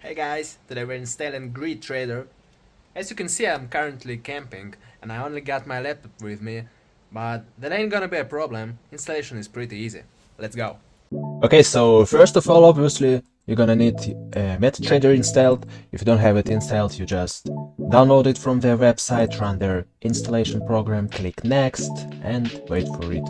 Hey guys, today we're installing GRYD TRADER. As you can see, I'm currently camping and I only got my laptop with me, but that ain't gonna be a problem. Installation is pretty easy. Let's go. Okay, so first of all, obviously, you're gonna need MetaTrader installed. If you don't have it installed, you just download it from their website, run their installation program, click next, and wait for it.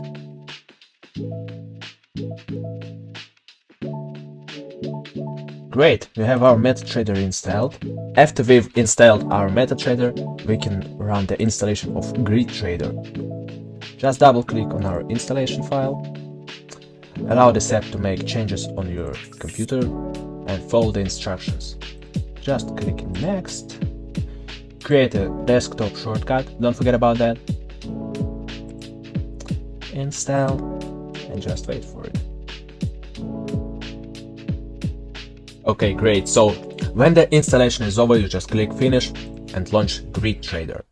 Great, we have our MetaTrader installed. After we've installed our MetaTrader, we can run the installation of GRYD TRADER. Just double click on our installation file, allow this app to make changes on your computer, and follow the instructions. Just click next, create a desktop shortcut, don't forget about that, install, and just wait for it. Okay, great. So when the installation is over, you just click finish and launch GRYD TRADER.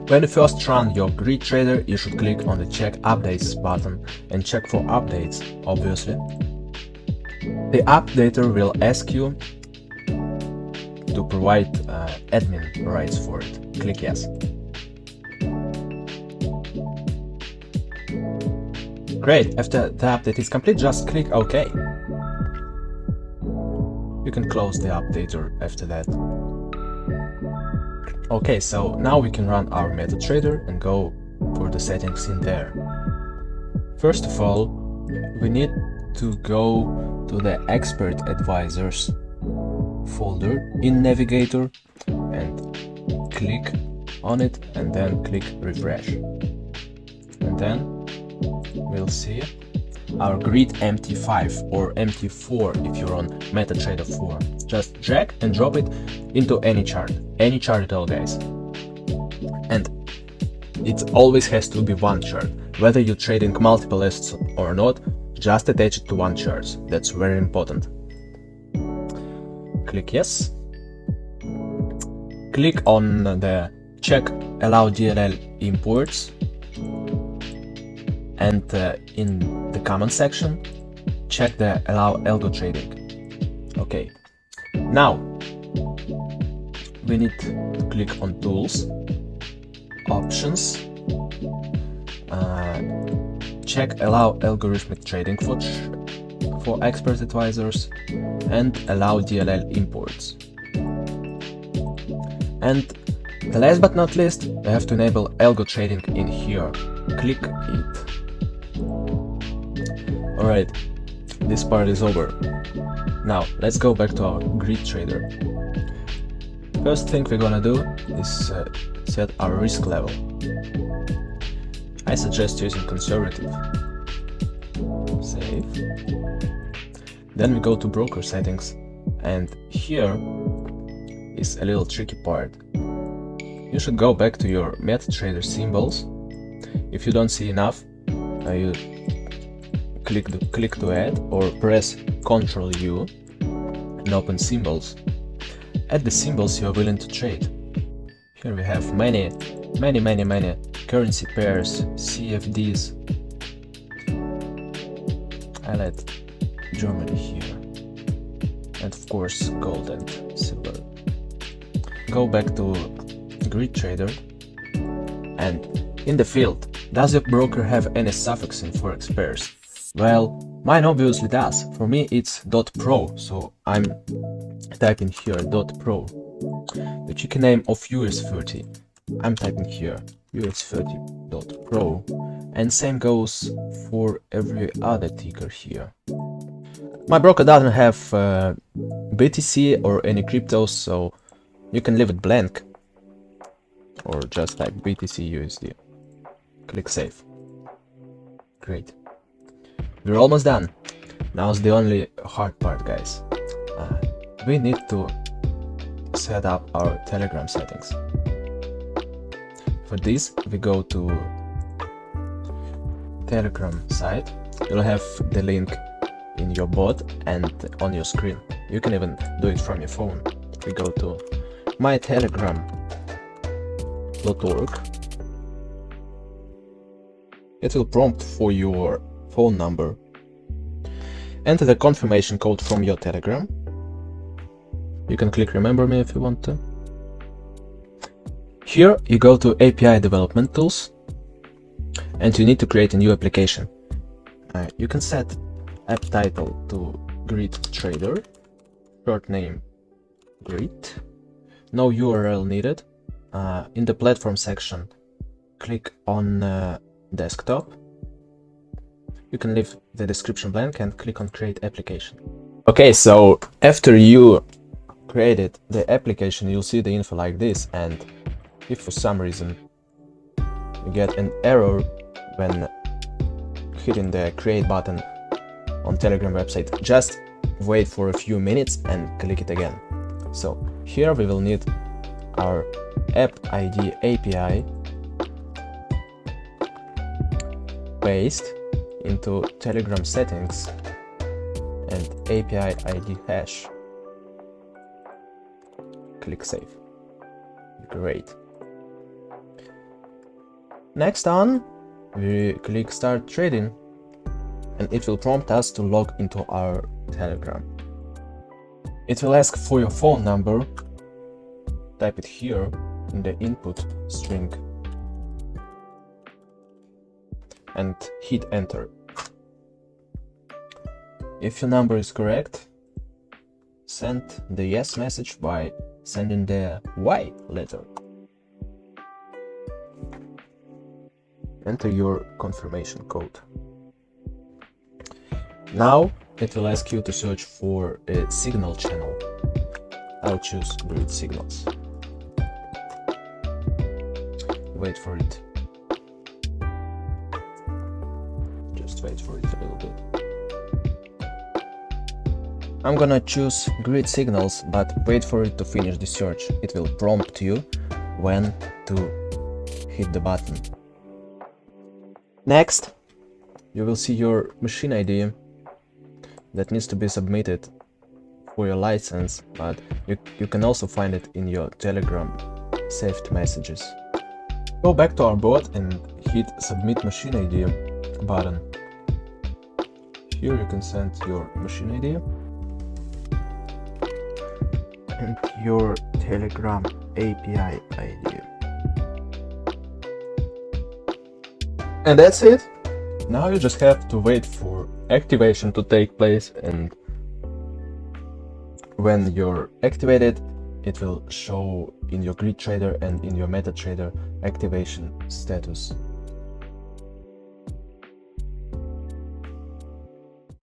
When you first run your GRYD TRADER, you should click on the check updates button and check for updates, obviously. The updater will ask you to provide admin rights for it. Click yes. Great, after the update is complete, just click OK. You can close the updater after that. Okay, so now we can run our MetaTrader and go for the settings in there. First of all, we need to go to the Expert Advisors folder in Navigator and click on it and then click refresh. And then we'll see our GRYD MT5 or MT4 if you're on MetaTrader 4. Just drag and drop it into any chart at all, guys. And it always has to be one chart. Whether you're trading multiple assets or not, just attach it to one chart. That's very important. Click yes. Click on the check allow DLL imports, and in the comment section check the allow algotrading. Okay, now we need to click on tools, options, check allow algorithmic trading for expert advisors, and allow DLL imports. And the last but not least, we have to enable algo trading in here. Click it. Alright, this part is over. Now, let's go back to our GRYD TRADER. First thing we're gonna do is set our risk level. I suggest using conservative. Save. Then we go to broker settings, and here is a little tricky part. You should go back to your MetaTrader symbols. If you don't see enough, you click to add or press Ctrl U and open symbols. Add the symbols you are willing to trade. Here we have many currency pairs, CFDs. I let Germany here, and of course gold and silver. Go back to GRYD TRADER, and in the field, does your broker have any suffix in forex pairs? Well, mine obviously does. For me it's .pro, so I'm typing here .pro. The chicken name of US30, I'm typing here US30.pro, and same goes for every other ticker here. My broker doesn't have BTC or any cryptos, so you can leave it blank or just type BTC USD. Click save. Great. We're almost done. Now's the only hard part, guys. We need to set up our Telegram settings. For this, we go to Telegram site. You'll have the link in your bot and on your screen. You can even do it from your phone. We go to mytelegram.org. It will prompt for your phone number. Enter the confirmation code from your Telegram. You can click remember me if you want to. Here you go to API development tools and you need to create a new application. You can set app title to GRYD TRADER, short name GRYD, no URL needed. In the platform section, click on desktop. You can leave the description blank and click on create application. Okay, so after you created the application, you'll see the info like this, and if for some reason you get an error when hitting the create button on Telegram website, just wait for a few minutes and click it again. So here we will need our app ID API paste into Telegram settings and API ID hash. Click save. Great. Next on, we click start trading and it will prompt us to log into our Telegram. It will ask for your phone number. Type it here in the input string and hit enter. If your number is correct, send the yes message by sending the Y letter. Enter your confirmation code. Now it will ask you to search for a signal channel. I'll choose GRYD signals. Wait for it. Just wait for it a little bit. I'm gonna choose GRYD signals, but wait for it to finish the search. It will prompt you when to hit the button. Next, you will see your machine ID that needs to be submitted for your license, but you can also find it in your Telegram saved messages. Go back to our bot and hit submit machine ID button. Here you can send your machine ID and your Telegram API ID. And that's it. Now you just have to wait for activation to take place, and when you're activated, it will show in your GRYD Trader and in your MetaTrader activation status.